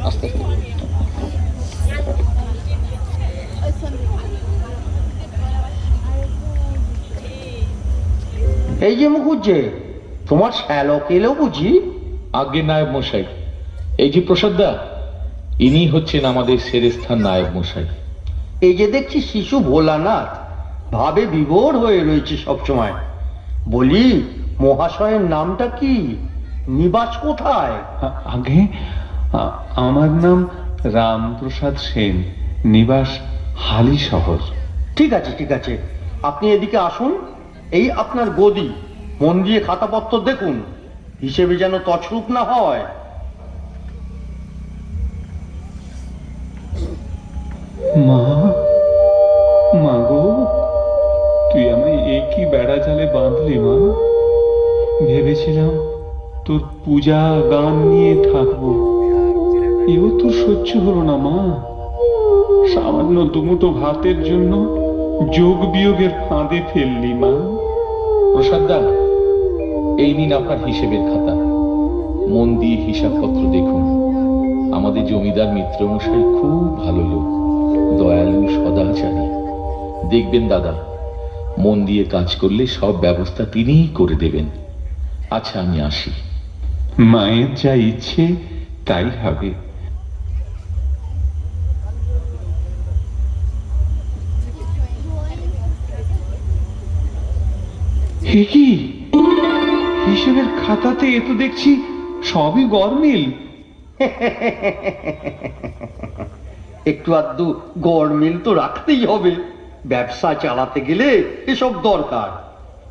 আস্তে আস্তে। এই যে মুখুজ্জে, তোমার শ্যালক এলো বুঝি? আগে নায়ব মশাই, এই যে প্রসাদ দা, ইনি হচ্ছেন আমাদের সেরেস্থান নায়ব মশাই। এই যে দেখছি শিশু ভোলানাথ ভাবে বিভোর হয়ে রয়েছে সবসময়। বলি, মহাশয়ের নামটা কি? নিবাস কোথায়? আগে আমার নাম রামপ্রসাদ সেন, নিবাস হালি শহর। ঠিক আছে ঠিক আছে, আপনি এদিকে আসুন। এই আপনার গদি, মন দিয়ে খাতাপত্র দেখুন, হিসেবে যেন তছরূপ না হয়। মা, মা গো, তুই আমায় একই বেড়া জালে বাঁধলি মা। ভেবেছিলাম তোর পূজা গান নিয়ে থাকবো, এও তোর সহ্য হলো না মা। সামান্য দুমুঠো ভাতের জন্য যোগ বিয়োগের ফাঁদে ফেললি মা। প্রসাদ দা, এই নিন আপনার হিসেবের খাতা, মন দিয়ে হিসাবপত্র দেখুন। আমাদের জমিদার মিত্র মশাই খুব ভালো লোক, দয়ালু সদাচারী। দেখবেন দাদা, মন দিয়ে কাজ করলে সব ব্যবস্থা তিনিই করে দেবেন। আচ্ছা, আমি আসি। মায়ের যা ইচ্ছে তাই হবে। কি হিসেবের খাতাতে এ তো দেখছি সবই গরমিল। একটু আধটু গড়মিল তো রাখতেই হবে, ব্যবসা চালাতে গেলে এসব দরকার।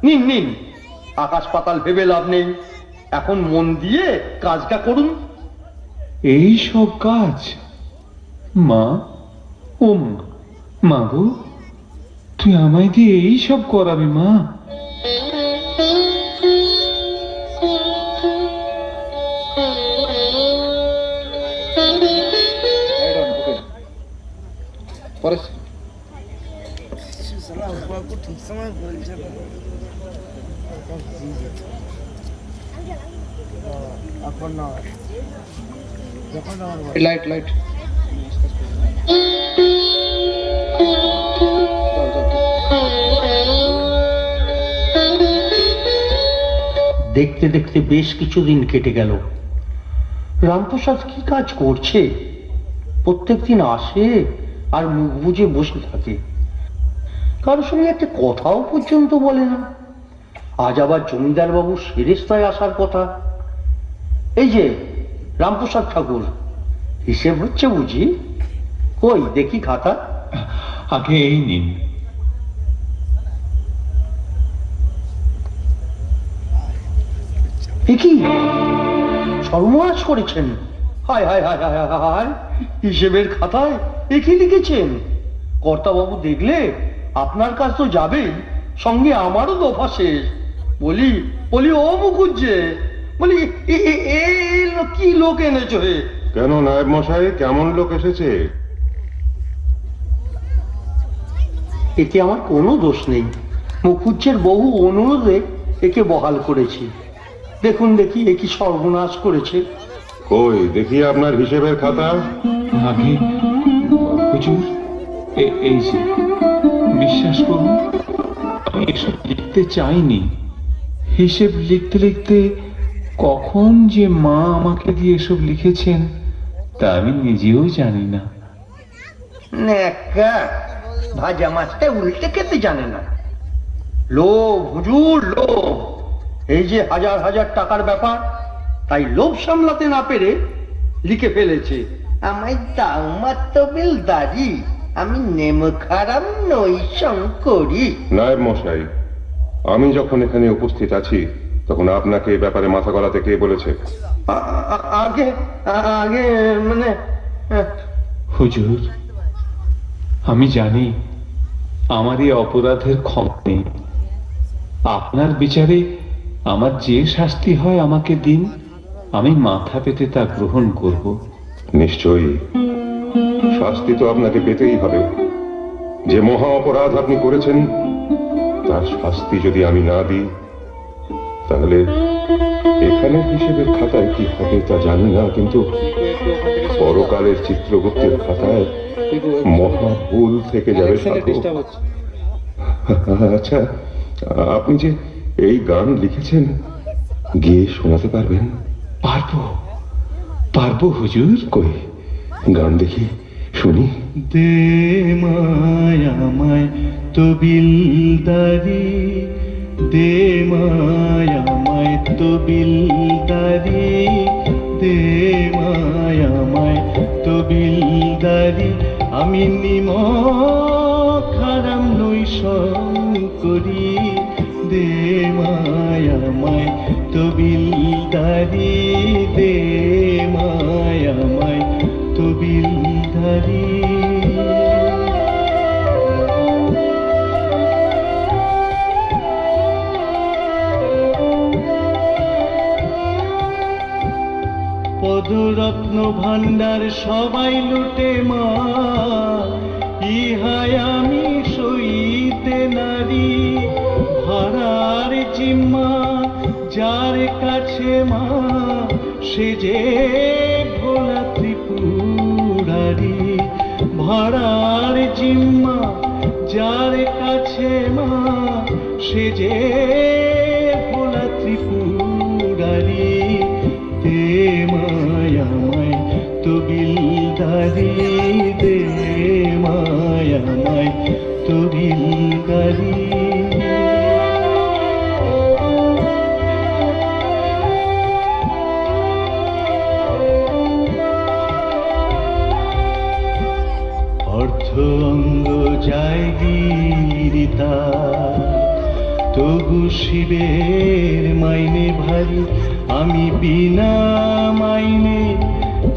নিন নিন, আকাশ পাতাল ভেবে লাভ নেই, এখন মন দিয়ে কাজটা করুন। এই সব কাজ? মা, ও মা গো, তুই আমায় দিয়ে এই সব করাবি মা? পরে লাইট লাইট। দেখতে দেখতে বেশ কিছুদিন কেটে গেল। রামপ্রসাদ কি কাজ করছে? প্রত্যেকদিন আসে আর মুখ বুজে বসে থাকে, কারোর সঙ্গে একটা কথাও পর্যন্ত বলে না। আজ আবার জমিদার বাবু সেরেস্তায় আসার কথা। এই যে রামপ্রসাদ ঠাকুর, হিসেব হচ্ছে বুঝি? কই দেখি খাতা। আগে এই নিন। কি সর্বনাশ করেছেন! হায় হায় হায় হায় হায় হায়, হিসেবের খাতায় একই লিখেছেন। কর্তাবাবু দেখলে আপনার কাজ তো যাবেই, সঙ্গে আমারও দফা শেষ। বলি বলি ও মুখুজ্জে, বলি কি লোক এনেছো হে? কেন নায়েব মশাই, কেমন লোক এসেছে? এতে আমার কোনো দোষ নেই, মুখুজ্জের বহু অনুরোধে একে বহাল করেছি। দেখুন দেখি এ কি সর্বনাশ করেছে। কই দেখি আপনার হিসেবের খাতা। আগে হুজুর, এই যে, বিশ্বাস করুন, আমি এসব লিখতে চাইনি। হিসেব লিখতে লিখতে কখন যে মা আমাকে দিয়ে এসব লিখেছেন তা আমি নিজেও জানি না। ন্যাকা, ভাজা মাছটা উল্টে খেতে জানে না। লোভ হুজুর, লোভ। এই যে হাজার হাজার টাকার ব্যাপার, তাই লোভ সামলাতে না পেরে লিখে ফেলেছে, আমায় দাও মাত্র বেলদারি, আমি নেম খারাপ নই শঙ্করী। নায়েব মশাই, আমি যখন এখানে উপস্থিত আছি তখন আপনাকে এ ব্যাপারে মাথা গলাতে কে বলেছে? আগে আগে মানে হুজুর, আমি জানি আমার এই অপরাধের ক্ষমা নেই। আপনার বিচারে আমার যে শাস্তি হয় আমাকে দিন, আমি মাথা পেতে তা গ্রহণ করব। নিশ্চয়ই শাস্তি তো আপনাকে পেতেই হবে। যে মহা অপরাধ আপনি করেছেন তার শাস্তি যদি আমি না দিই তাহলে এখানে হিসেবের খাতায় কি হবে তা জানি না, কিন্তু পরকালের চিত্রগুপ্তের খাতায় মহা ভুল থেকে যাবে সাধক। আচ্ছা, আপনি যে এই গান লিখেছেন, গিয়ে শোনাতে পারবেন? পারবো পারবো হুজুর। কই গান দেখি, শুনি। দে মায়ামায় তবিলদারি, দে মায়ামায় তবিলদারি, দে মায়ামায় তবিলদারি, আমি নিমক হারাম নই শঙ্করি, দে মায়ামায় তবিলদারি, দে মায়ামায় তবিলদারি। পদরত্ন ভান্ডার সবাই লুটে মা, ইহাই আমি সইতে নারী, ভাড়ার জিম্মা যার কাছে মা, সে যে ভোলা ত্রিপুরারি, ভাড়ার জিম্মা যার কাছে মা, সে যে ভোলা ত্রিপুরারি, দে মায়ামায় তবিলদারি, দে মায়ামায় তবিলদারি। অর্ধ অঙ্গ যায় গিরিতা, তবু শিবের মাইনে ভারী, আমি বিনা মাইনে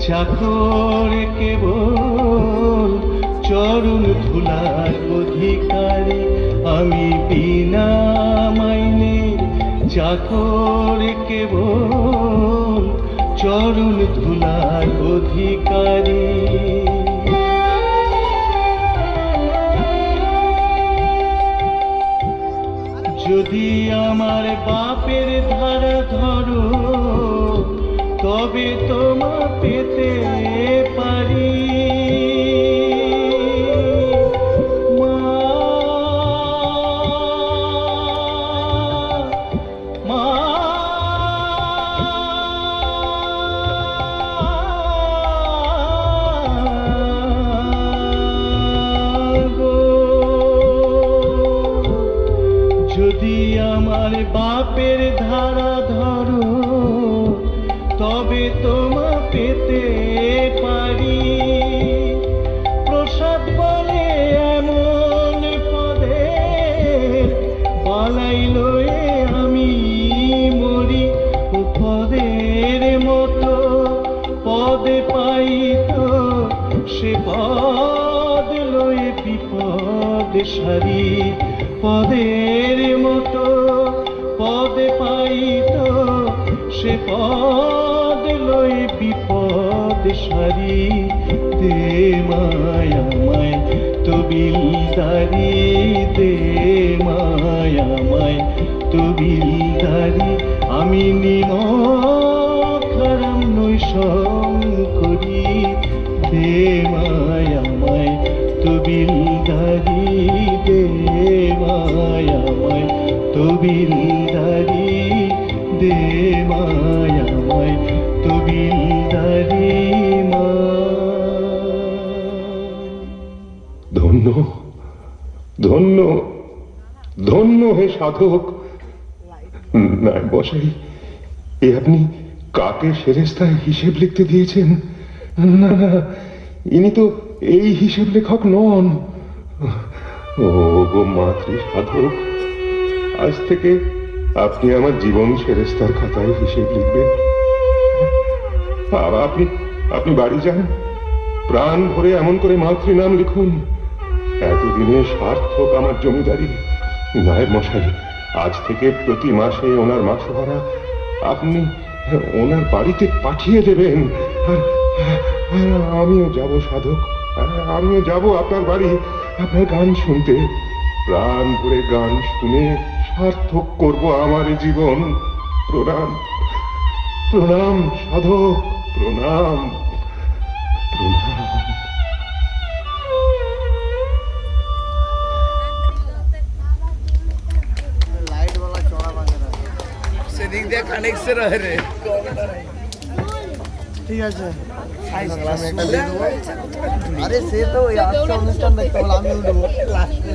চাকর, কেবল চরণ ধুলার অধিকারী, আমি বিনা মাইনে চাকর, কেবল চরণ ধুলার অধিকারী। যদি আমার বাপের ধারা ধরো, তবে তোমা পেতে পারি, মা, মা, যদি আমার বাপের ধারা ধরো, তবে তোমা পেতে পারি, প্রসাদ বলে এমন পদে বালাই লয়ে আমি মরি, ও পদের মতো পদে পাইত, সে পদ লয়ে বিপদ সারি, পদের মতো পদে পাইত, সে পদ লয়ে বিপদ সারি, দে মায়ামায় তবিলদারি, দে মায়ামায় তবিলদারি, আমি নিমক হারাম নই শঙ্করি, দে মায়ামায় তবিলদারি, দে মায়ামায় তবিলদারি, দে মায়ামায় তবিলদারি, মা। ধন্য ধন্য ধন্য হে সাধক। নাই বসাই, এ আপনি কাকে সেরেস্তায় হিসেব লিখতে দিয়েছেন? না না, ইনি তো এই হিসেব লেখক নন। ও গো মাতৃ সাধক, আজ থেকে আপনি আমার জীবন সেরেস্তার খাতায় হিসেব লিখবেন। আপনি আপনি বাড়ি যান, প্রাণ ভরে এমন করে মাতৃ নাম লিখুন। এতদিনে সার্থক আমার জমিদারি। নায়েব মশাই, আজ থেকে প্রতি মাসে ওনার মাসোহারা আপনি ওনার বাড়িতে পাঠিয়ে দেবেন। আর আমিও যাব সাধক, আমিও যাব আপনার বাড়ি আপনার গান শুনতে। প্রাণ ভরে গান শুনে সার্থক করব আমার জীবন। প্রণাম প্রণাম সাধক, প্রণাম প্রণাম। সেদিক দিয়ে কানেকশন হয় রে। ঠিক আছে আরে সে তো ওই আজকে অনুষ্ঠান দেখতে হলো আমি উঠবো লাস্টে